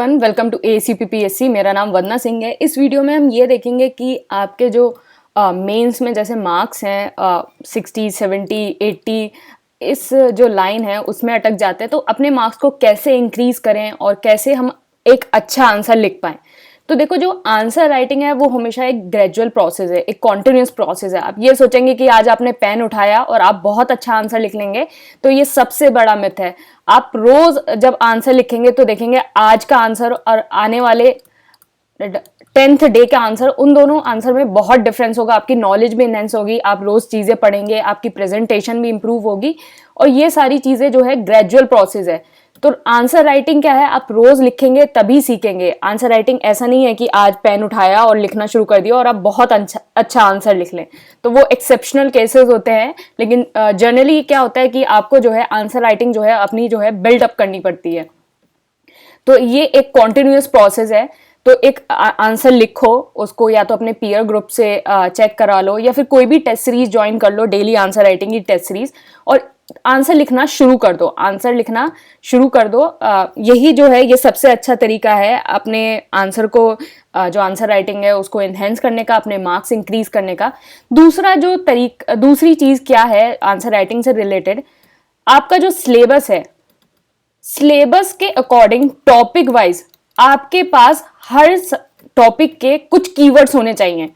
Welcome to ACPPSC। मेरा नाम वंदना सिंह है। इस वीडियो में हम ये देखेंगे कि आपके जो मेंस में जैसे मार्क्स हैं 60, 70, 80 इस जो लाइन है उसमें अटक जाते हैं, तो अपने मार्क्स को कैसे इंक्रीज करें और कैसे हम एक अच्छा आंसर लिख पाएं। तो देखो, जो आंसर राइटिंग है वो हमेशा एक ग्रेजुअल प्रोसेस है, एक कॉन्टिन्यूस प्रोसेस है। आप ये सोचेंगे कि आज आपने पेन उठाया और आप बहुत अच्छा आंसर लिख लेंगे, तो ये सबसे बड़ा मिथ है। आप रोज जब आंसर लिखेंगे तो देखेंगे आज का आंसर और आने वाले 10th डे का आंसर, उन दोनों आंसर में बहुत डिफरेंस होगा। आपकी नॉलेज भी इनहेंस होगी, आप रोज चीजें पढ़ेंगे, आपकी प्रेजेंटेशन भी इंप्रूव होगी, और ये सारी चीजें जो है ग्रेजुअल प्रोसेस है। तो आंसर राइटिंग क्या है, आप रोज लिखेंगे तभी सीखेंगे। आंसर राइटिंग ऐसा नहीं है कि आज पेन उठाया और लिखना शुरू कर दिया और आप बहुत अच्छा आंसर लिख लें, तो वो एक्सेप्शनल केसेस होते हैं। लेकिन जनरली क्या होता है कि आपको जो है आंसर राइटिंग जो है अपनी जो है बिल्डअप करनी पड़ती है। तो ये एक कॉन्टिन्यूस प्रोसेस है। तो एक आंसर लिखो, उसको या तो अपने पीयर ग्रुप से चेक करा लो या फिर कोई भी टेस्ट सीरीज ज्वाइन कर लो, डेली आंसर राइटिंग की टेस्ट सीरीज, और आंसर लिखना शुरू कर दो। आंसर लिखना शुरू कर दो। यही जो है ये सबसे अच्छा तरीका है अपने आंसर को, जो आंसर राइटिंग है उसको एनहेंस करने का, अपने मार्क्स इंक्रीज करने का। दूसरी चीज क्या है आंसर राइटिंग से रिलेटेड, आपका जो सिलेबस है, सिलेबस के अकॉर्डिंग टॉपिक वाइज आपके पास हर टॉपिक के कुछ कीवर्ड्स होने चाहिए।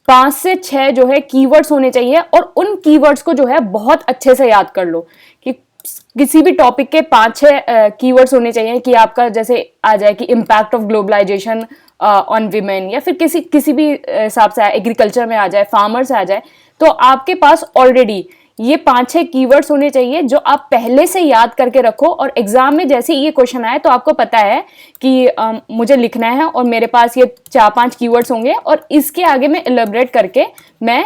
5 से 6 जो है कीवर्ड्स होने चाहिए, और उन कीवर्ड्स को जो है बहुत अच्छे से याद कर लो कि किसी भी टॉपिक के 5-6 कीवर्ड्स होने चाहिए कि आपका जैसे आ जाए कि impact of globalization on women, या फिर किसी भी हिसाब से एग्रीकल्चर में आ जाए, फार्मर से आ जाए, तो आपके पास ऑलरेडी ये 5-6 कीवर्ड्स होने चाहिए जो आप पहले से याद करके रखो। और एग्जाम में जैसे ये क्वेश्चन आए तो आपको पता है कि मुझे लिखना है और मेरे पास ये 4-5 कीवर्ड्स होंगे, और इसके आगे मैं इलेबोरेट करके मैं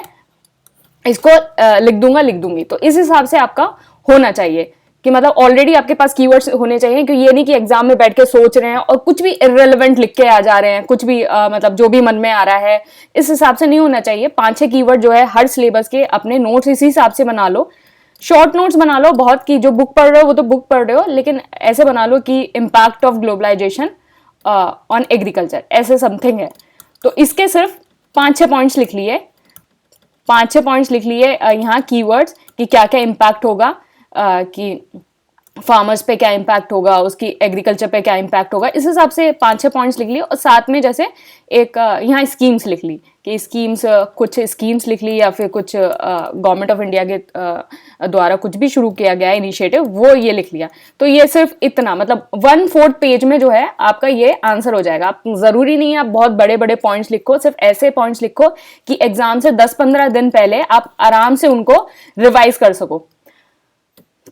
इसको लिख दूंगी। तो इस हिसाब से आपका होना चाहिए कि मतलब ऑलरेडी आपके पास कीवर्ड्स होने चाहिए, कि ये नहीं कि एग्जाम में बैठ के सोच रहे हैं और कुछ भी इररिलेवेंट लिख के आ जा रहे हैं, कुछ भी मतलब जो भी मन में आ रहा है, इस हिसाब से नहीं होना चाहिए। 5-6 कीवर्ड जो है हर सिलेबस के अपने नोट्स इसी हिसाब से बना लो। शॉर्ट नोट्स बना लो, बहुत की जो बुक पढ़ रहे हो वो तो बुक पढ़ रहे हो, लेकिन ऐसे बना लो कि impact of globalization on agriculture, ऐसे समथिंग है। तो इसके सिर्फ 5-6 पॉइंट्स लिख लिए, 5-6 पॉइंट्स लिख लिए यहाँ कीवर्ड्स कि क्या क्या इम्पैक्ट होगा, कि फार्मर्स पे क्या इम्पैक्ट होगा, उसकी एग्रीकल्चर पे क्या इम्पैक्ट होगा। इस हिसाब से 5-6 पॉइंट्स लिख लिए, और साथ में जैसे एक यहाँ स्कीम्स लिख ली कि स्कीम्स, कुछ स्कीम्स लिख ली, या फिर कुछ गवर्नमेंट ऑफ इंडिया के द्वारा कुछ भी शुरू किया गया इनिशिएटिव, वो ये लिख लिया। तो ये सिर्फ इतना, मतलब 1/4 पेज में जो है आपका ये आंसर हो जाएगा। आप जरूरी नहीं है आप बहुत बड़े बड़े पॉइंट्स लिखो, सिर्फ ऐसे पॉइंट्स लिखो कि एग्जाम से 10-15 दिन पहले आप आराम से उनको रिवाइज कर सको।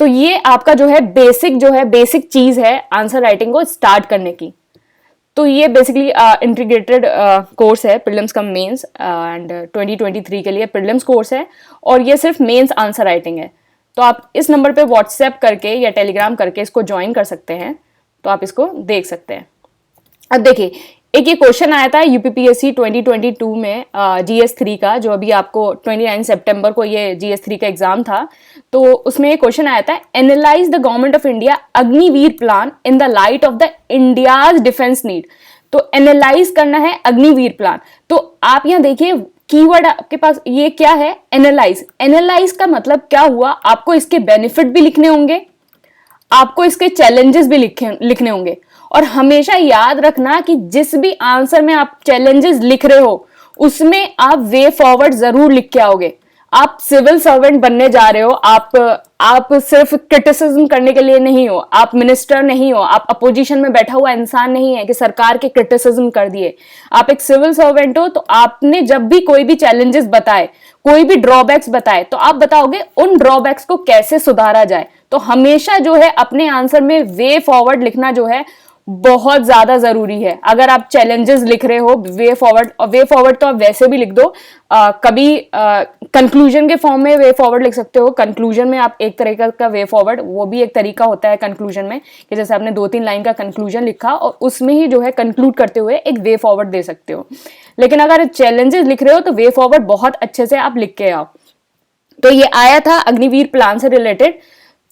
तो ये आपका जो है बेसिक चीज है आंसर राइटिंग को स्टार्ट करने की। तो ये बेसिकली इंटीग्रेटेड कोर्स है, प्रीलिम्स कम मेंस, एंड 2023 के लिए प्रीलिम्स कोर्स है, और ये सिर्फ मेंस आंसर राइटिंग है। तो आप इस नंबर पे व्हाट्सएप करके या टेलीग्राम करके इसको ज्वाइन कर सकते हैं, तो आप इसको देख सकते हैं। अब देखिए, एक ये क्वेश्चन आया था यूपीपीएससी 2022 में GS3 का, जो अभी आपको 29 सितंबर को ये GS3 का एग्जाम था। तो उसमें एक क्वेश्चन आया था, analyse the government of India Agniveer plan in the light of the India's defence need. तो एनालाइज करना है अग्निवीर प्लान। तो आप यहाँ देखिए कीवर्ड आपके पास ये क्या है, एनालाइज। एनालाइज का मतलब क्या हुआ, आपको इसके बेनिफिट भी लिखने होंगे, आपको इसके चैलेंजेस भी लिखने होंगे। और हमेशा याद रखना कि जिस भी आंसर में आप चैलेंजेस लिख रहे हो उसमें आप वे फॉरवर्ड जरूर लिख के आओगे। आप सिविल सर्वेंट बनने जा रहे हो, आप सिर्फ क्रिटिसिज्म करने के लिए नहीं हो, आप मिनिस्टर नहीं हो, आप अपोजिशन में बैठा हुआ इंसान नहीं है कि सरकार के क्रिटिसिज्म कर दिए। आप एक सिविल सर्वेंट हो, तो आपने जब भी कोई भी चैलेंजेस बताए, कोई भी ड्रॉबैक्स बताए, तो आप बताओगे उन ड्रॉबैक्स को कैसे सुधारा जाए। तो हमेशा जो है अपने आंसर में वे फॉरवर्ड लिखना जो है बहुत ज्यादा जरूरी है। अगर आप चैलेंजेस लिख रहे हो, वे फॉरवर्ड तो आप वैसे भी लिख दो, कभी कंक्लूजन के फॉर्म में वे फॉरवर्ड लिख सकते हो। कंक्लूजन में आप एक तरीका का वे फॉरवर्ड, वो भी एक तरीका होता है कंक्लूजन में, कि जैसे आपने 2-3 लाइन का कंक्लूजन लिखा और उसमें ही जो है कंक्लूड करते हुए एक वे फॉरवर्ड दे सकते हो। लेकिन अगर चैलेंजेस लिख रहे हो तो वे फॉरवर्ड बहुत अच्छे से आप लिख के आओ। तो ये आया था अग्निवीर प्लान से रिलेटेड।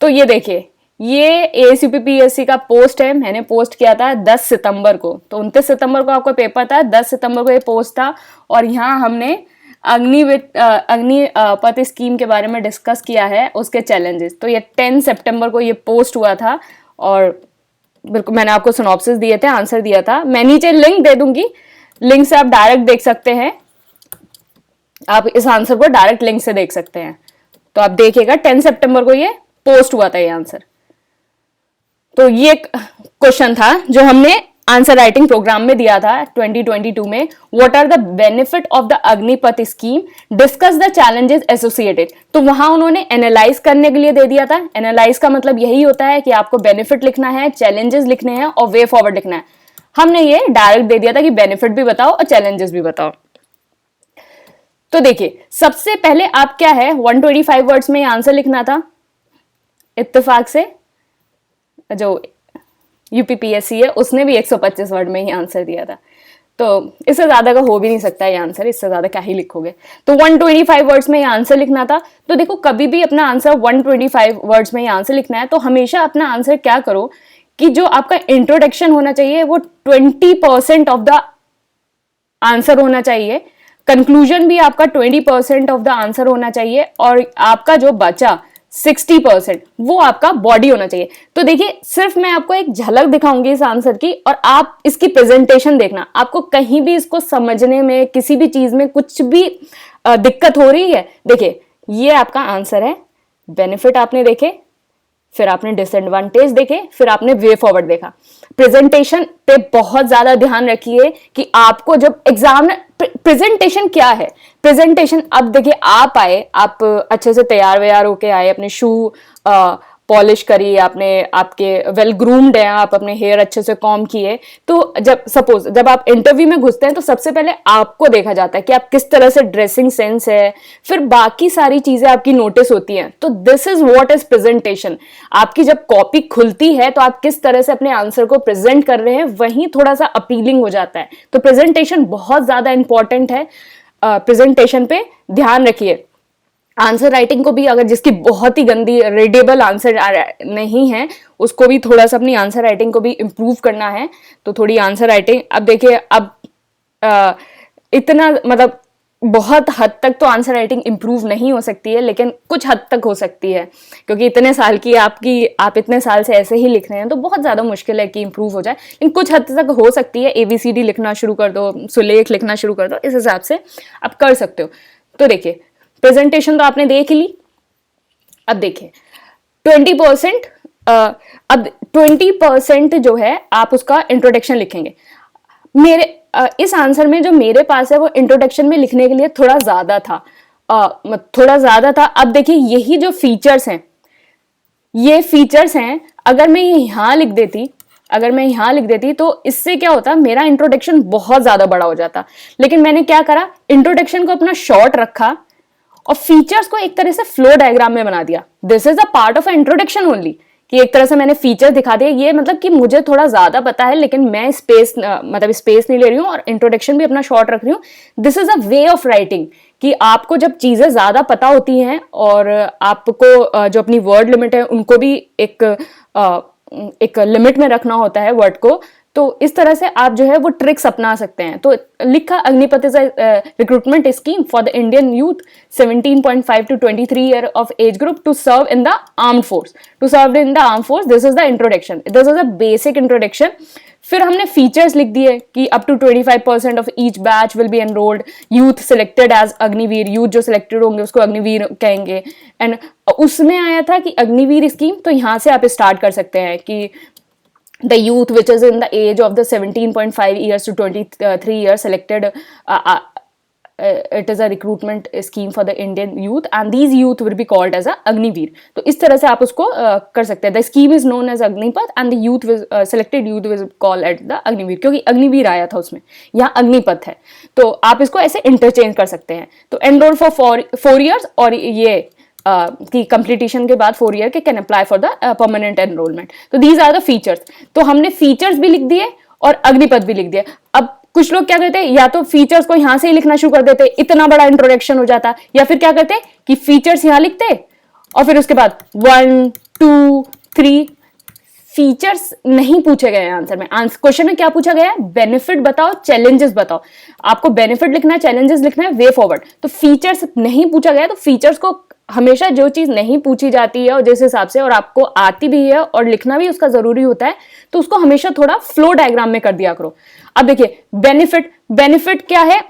तो ये देखिए, ये ASUP-PSC का पोस्ट है, मैंने पोस्ट किया था 10 सितंबर को, तो 29 सितंबर को आपका पेपर था, 10 सितंबर को ये पोस्ट था। और यहाँ हमने अग्निपथ स्कीम के बारे में डिस्कस किया है, उसके चैलेंजेस। तो ये 10 सितंबर को ये पोस्ट हुआ था और बिल्कुल मैंने आपको सिनॉप्सिस दिए थे, आंसर दिया था। मैं नीचे लिंक दे दूंगी, लिंक से आप डायरेक्ट देख सकते हैं, आप इस आंसर को डायरेक्ट लिंक से देख सकते हैं। तो आप देखिएगा 10 सितंबर को ये पोस्ट हुआ था ये आंसर। तो ये क्वेश्चन था जो हमने आंसर राइटिंग प्रोग्राम में दिया था 2022 में। What are the benefit of the Agnipath scheme, discuss the challenges associated. तो वहां उन्होंने एनालाइज करने के लिए दे दिया था। एनालाइज का मतलब यही होता है कि आपको बेनिफिट लिखना है, चैलेंजेस लिखने हैं और वे फॉरवर्ड लिखना है। हमने ये डायरेक्ट दे दिया था कि बेनिफिट भी बताओ और चैलेंजेस भी बताओ। तो देखिए, सबसे पहले आप क्या है 125 वर्ड्स में आंसर लिखना था। इत्तेफाक से जो UP-PSC है उसने भी 125 वर्ड में ही आंसर दिया था, तो इससे ज्यादा का हो भी नहीं सकता ये आंसर, इससे ज्यादा क्या ही लिखोगे। तो 125 वर्ड्स में ये आंसर लिखना था। तो देखो, कभी भी अपना आंसर 125 वर्ड्स में ही आंसर लिखना है तो हमेशा अपना आंसर क्या करो कि जो आपका इंट्रोडक्शन होना चाहिए वो 20% ऑफ द आंसर होना चाहिए, कंक्लूजन भी आपका 20% ऑफ द आंसर होना चाहिए, और आपका जो बचा 60% वो आपका बॉडी होना चाहिए। तो देखिए, सिर्फ मैं आपको एक झलक दिखाऊंगी इस आंसर की और आप इसकी प्रेजेंटेशन देखना। आपको कहीं भी इसको समझने में, किसी भी चीज में कुछ भी दिक्कत हो रही है, देखिए ये आपका आंसर है। बेनिफिट आपने देखे, फिर आपने डिसएडवांटेज देखे, फिर आपने वे फॉरवर्ड देखा। प्रेजेंटेशन पे बहुत ज्यादा ध्यान रखिए कि आपको जब एग्जाम में प्रेजेंटेशन क्या है। प्रेजेंटेशन, अब देखिए आप आए, आप अच्छे से तैयार व्यार होके आए, अपने शू पॉलिश करी आपने, आपके वेल ग्रूम्ड हैं आप, अपने हेयर अच्छे से कॉम किए। तो जब आप इंटरव्यू में घुसते हैं तो सबसे पहले आपको देखा जाता है कि आप किस तरह से ड्रेसिंग सेंस है, फिर बाकी सारी चीजें आपकी नोटिस होती हैं। तो this is what is presentation. आपकी जब कॉपी खुलती है तो आप किस तरह से अपने आंसर को प्रेजेंट कर रहे हैं, वही थोड़ा सा अपीलिंग हो जाता है। तो प्रेजेंटेशन बहुत ज्यादा इंपॉर्टेंट है, प्रेजेंटेशन पे ध्यान रखिए। आंसर राइटिंग को भी, अगर जिसकी बहुत ही गंदी रीडेबल आंसर नहीं है, उसको भी थोड़ा सा अपनी आंसर राइटिंग को भी इम्प्रूव करना है। तो थोड़ी आंसर राइटिंग, अब देखिए, अब इतना मतलब बहुत हद तक तो आंसर राइटिंग इम्प्रूव नहीं हो सकती है, लेकिन कुछ हद तक हो सकती है, क्योंकि इतने साल की आप इतने साल से ऐसे ही लिख रहे हैं तो बहुत ज़्यादा मुश्किल है कि इम्प्रूव हो जाए, लेकिन कुछ हद तक हो सकती है। ABCD लिखना शुरू कर दो, सुलेख लिखना शुरू कर दो, इस हिसाब से आप कर सकते हो। तो देखिए, प्रेजेंटेशन तो आपने देख ली। अब देखिए 20%, अब 20% जो है आप उसका इंट्रोडक्शन लिखेंगे। मेरे इस आंसर में जो मेरे पास है वो इंट्रोडक्शन में लिखने के लिए थोड़ा ज्यादा था, अब देखिए, यही जो फीचर्स हैं, ये फीचर्स हैं, अगर मैं यहाँ लिख देती तो इससे क्या होता, मेरा इंट्रोडक्शन बहुत ज्यादा बड़ा हो जाता। लेकिन मैंने क्या करा, इंट्रोडक्शन को अपना शॉर्ट रखा और फीचर्स को एक तरह से फ्लो डायग्राम में बना दिया। This is a part of introduction only, कि एक तरह से मैंने फीचर दिखा दिया। ये मतलब कि मुझे थोड़ा ज्यादा पता है, लेकिन मैं स्पेस नहीं ले रही हूँ और इंट्रोडक्शन भी अपना शॉर्ट रख रही हूँ। This is a way of writing, कि आपको जब चीजें ज्यादा पता होती हैं और आपको जो अपनी वर्ड लिमिट है उनको भी एक लिमिट में रखना होता है वर्ड को, तो इस तरह से आप जो है वो ट्रिक्स अपना सकते हैं। तो लिखा, Agnipath is recruitment scheme for the Indian youth 17.5 to 23 year of age group to serve in the arm force. This is the introduction, this is a basic introduction. फिर हमने फीचर्स लिख दिए कि up to 25% of each batch will be enrolled, youth selected as Agniveer, youth जो सिलेक्टेड होंगे उसको अग्निवीर कहेंगे। एंड उसमें आया था कि अग्निवीर स्कीम, तो यहाँ से आप स्टार्ट कर सकते हैं कि the youth which is in the age of the 17.5 years to 23 years selected, it is a recruitment scheme for the Indian youth and these youth will be called as a Agniveer। तो इस तरह से आप उसको कर सकते हैं। The scheme is known as Agnipath and the youth selected youth will call at the Agniveer, क्योंकि अग्निवीर आया था उसमें, यहाँ अग्निपथ है, तो आप इसको ऐसे इंटरचेंज कर सकते हैं। तो एनरोल फॉर 4 years, और ये की कंप्लीटेशन के बाद 4 ईयर के can apply for the permanent enrolment. तो दीज आर द फीचर्स। तो हमने फीचर्स भी लिख दिए और अग्निपथ भी लिख दिया। अब कुछ लोग क्या करते हैं, या तो फीचर्स को यहां से ही लिखना शुरू कर देते, इतना बड़ा इंट्रोडक्शन हो जाता, या फिर क्या करते कि फीचर्स यहां लिखते और फिर उसके बाद 1 2 3 फीचर्स नहीं पूछे गए हैं आंसर में। क्वेश्चन में क्या पूछा गया है, बेनिफिट बताओ, चैलेंजेस बताओ। आपको बेनिफिट लिखना है, चैलेंजेस लिखना है, वे फॉरवर्ड। तो फीचर्स नहीं पूछा गया, तो फीचर्स को हमेशा जो चीज नहीं पूछी जाती है और जिस हिसाब से और आपको आती भी है और लिखना भी उसका जरूरी होता है, तो उसको हमेशा थोड़ा फ्लो डायग्राम में कर दिया करो। अब देखिए बेनिफिट क्या है,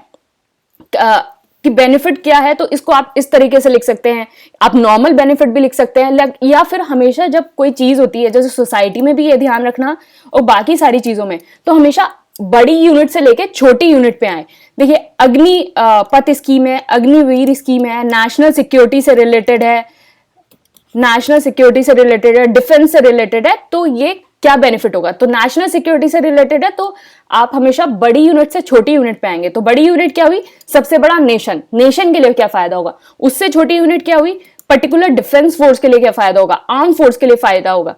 कि बेनिफिट क्या है, तो इसको आप इस तरीके से लिख सकते हैं। आप नॉर्मल बेनिफिट भी लिख सकते हैं, या फिर हमेशा जब कोई चीज होती है, जैसे सोसाइटी में भी ये ध्यान रखना और बाकी सारी चीजों में, तो हमेशा बड़ी यूनिट से लेके छोटी यूनिट पे आए। देखिए अग्निपथ स्कीम है, अग्निवीर स्कीम है, नेशनल सिक्योरिटी से रिलेटेड है, डिफेंस से रिलेटेड है, तो ये क्या बेनिफिट होगा। तो नेशनल सिक्योरिटी से रिलेटेड है, तो आप हमेशा बड़ी यूनिट से छोटी यूनिट पे आएंगे। तो बड़ी यूनिट क्या हुई, सबसे बड़ा नेशन के लिए क्या फायदा होगा। उससे छोटी यूनिट क्या हुई, पर्टिकुलर डिफेंस फोर्स के लिए क्या फायदा होगा, आर्म फोर्स के लिए फायदा होगा।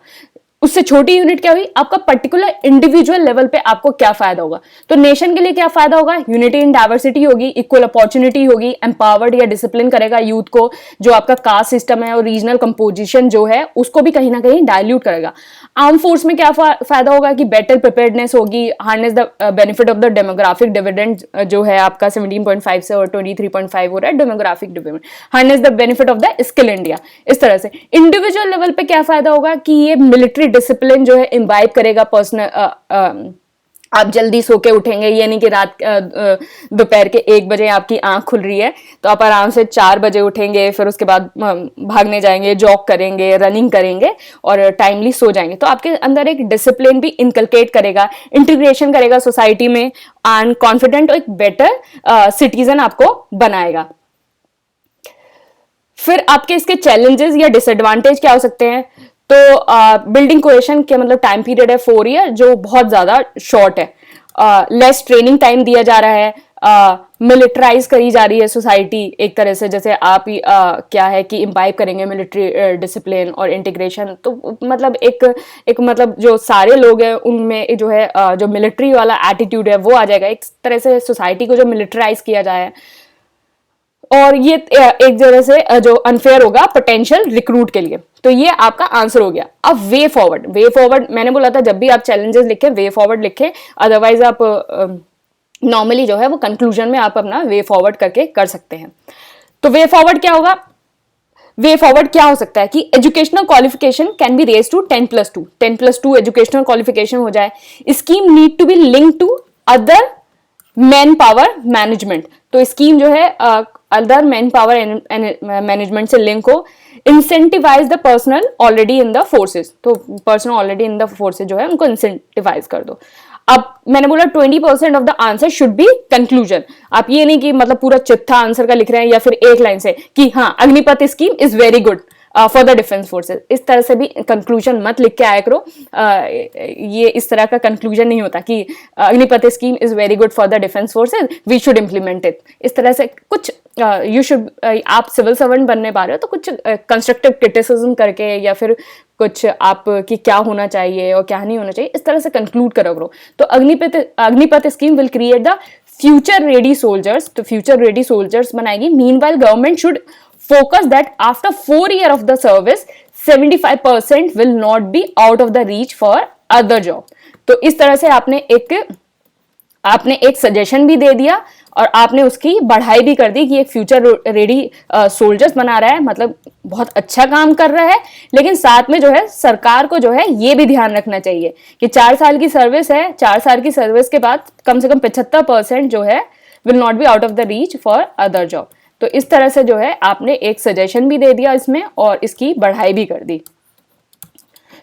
उससे छोटी यूनिट क्या हुई, आपका पर्टिकुलर इंडिविजुअल लेवल पे आपको क्या फायदा होगा। तो नेशन के लिए क्या फायदा होगा, यूनिटी इन डाइवर्सिटी होगी, इक्वल अपॉर्चुनिटी होगी, एम्पावर्ड या डिसिप्लिन करेगा यूथ को, जो आपका कास्ट सिस्टम है और रीजनल कंपोजिशन जो है उसको भी कहीं ना कहीं डायल्यूट करेगा। आर्म फोर्स में क्या फायदा होगा कि बेटर प्रिपेयर्डनेस होगी, harness the benefit of the demographic dividend जो है आपका 17.5 से और 23.5 हो रहा है demographic dividend, harness the benefit of the skill India. इस तरह से इंडिविजुअल लेवल पे क्या फायदा होगा कि ये मिलिट्री डिसिप्लिन जो है इम्बाइब करेगा पर्सनल। आप जल्दी सो के उठेंगे, ये नहीं कि रात दोपहर के 1 बजे आपकी आंख खुल रही है तो आप आराम से 4 बजे उठेंगे, फिर उसके बाद भागने जाएंगे, जॉग करेंगे, रनिंग करेंगे और टाइमली सो जाएंगे। तो आपके अंदर एक डिसिप्लिन भी इनकलकेट करेगा, इंटीग्रेशन करेगा सोसाइटी में, एंड कॉन्फिडेंट और एक बेटर सिटीजन आपको बनाएगा। फिर आपके इसके चैलेंजेस या डिसएडवांटेज क्या हो सकते हैं। तो बिल्डिंग कोहेशन के मतलब टाइम पीरियड है 4 ईयर, जो बहुत ज्यादा शॉर्ट है। लेस ट्रेनिंग टाइम दिया जा रहा है, मिलिटराइज करी जा रही है सोसाइटी एक तरह से, जैसे आप क्या है कि इम्बाइब करेंगे मिलिट्री डिसिप्लिन और इंटीग्रेशन, तो मतलब एक मतलब जो सारे लोग हैं उनमें जो है जो मिलिट्री वाला एटीट्यूड है वो आ जाएगा। एक तरह से सोसाइटी को जो मिलिटराइज किया जाए, और ये एक जगह से जो अनफेयर होगा पोटेंशियल रिक्रूट के लिए। तो ये आपका आंसर हो गया। अब वे फॉरवर्ड मैंने बोला था जब भी आप चैलेंजेस लिखें वे फॉरवर्ड लिखें, अदरवाइज आप नॉर्मली जो है वो कंक्लूजन में आप अपना वे फॉरवर्ड करके कर सकते हैं। तो वे फॉरवर्ड क्या होगा, वे फॉरवर्ड क्या हो सकता है कि educational qualification can be raise to 10+2, 10+2 educational qualification हो जाए। Scheme need to be link to other man power management, तो स्कीम जो है अदर मैन पावर मैनेजमेंट से लिंक हो। Incentivise the personnel already in the forces, तो personnel already in the forces जो है उनको इंसेंटिवाइज कर दो। अब मैंने बोला 20% of the answer should be conclusion. आप ये नहीं कि मतलब पूरा चिट्ठा आंसर का लिख रहे हैं या फिर एक लाइन से कि हाँ Agnipath scheme is very good for the defence forces, इस तरह से भी कंक्लूजन मत लिख के आया करो। ये इस तरह का कंक्लूजन नहीं होता कि Agnipath scheme is very good for the defence forces, we should implement it. इस तरह से कुछ यू शुड, आप सिविल सर्वेंट बनने पा रहे हो तो कुछ कंस्ट्रक्टिव क्रिटिसिज्म करके या फिर कुछ आप कि क्या होना चाहिए और क्या नहीं होना चाहिए, इस तरह से कंक्लूड करो। तो Agnipath scheme will create the future ready soldiers, तो फ्यूचर रेडी सोल्जर्स बनाएगी। Meanwhile government should focus that after 4 years of the service 75% will not be out of the reach for other job। तो इस तरह से आपने एक सजेशन भी दे दिया और आपने उसकी बढ़ाई भी कर दी कि एक फ्यूचर रेडी सोल्जर्स बना रहा है, मतलब बहुत अच्छा काम कर रहा है। लेकिन साथ में जो है सरकार को जो है ये भी ध्यान रखना चाहिए कि 4 साल की सर्विस है, 4 साल की सर्विस के बाद कम से कम 75% जो है will not be out of the reach for other job. तो इस तरह से जो है आपने एक सजेशन भी दे दिया इसमें और इसकी बढ़ाई भी कर दी।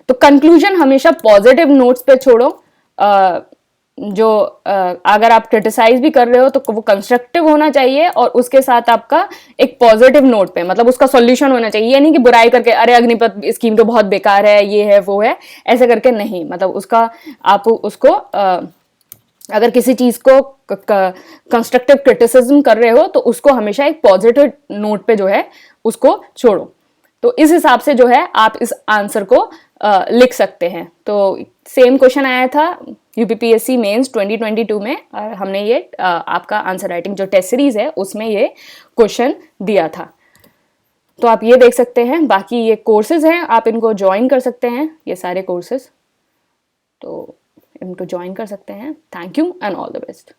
तो कंक्लूजन हमेशा पॉजिटिव नोट्स पे छोड़ो। अगर आप क्रिटिसाइज भी कर रहे हो तो वो कंस्ट्रक्टिव होना चाहिए और उसके साथ आपका एक पॉजिटिव नोट पे, मतलब उसका सॉल्यूशन होना चाहिए। ये नहीं कि बुराई करके अरे अग्निपथ स्कीम तो बहुत बेकार है, ये है वो है, ऐसे करके नहीं। मतलब उसका आप उसको अगर किसी चीज को कंस्ट्रक्टिव क्रिटिसिज्म कर रहे हो तो उसको हमेशा एक पॉजिटिव नोट पे जो है उसको छोड़ो। तो इस हिसाब से जो है आप इस आंसर को लिख सकते हैं। तो सेम क्वेश्चन आया था यूपीपीएससी मेंस 2022 में और हमने ये आपका आंसर राइटिंग जो टेस्ट सीरीज है उसमें ये क्वेश्चन दिया था। तो आप ये देख सकते हैं, बाकी ये कोर्सेज हैं, आप इनको ज्वाइन कर सकते हैं, ये सारे कोर्सेज, तो इनको ज्वाइन कर सकते हैं। Thank you and all the best.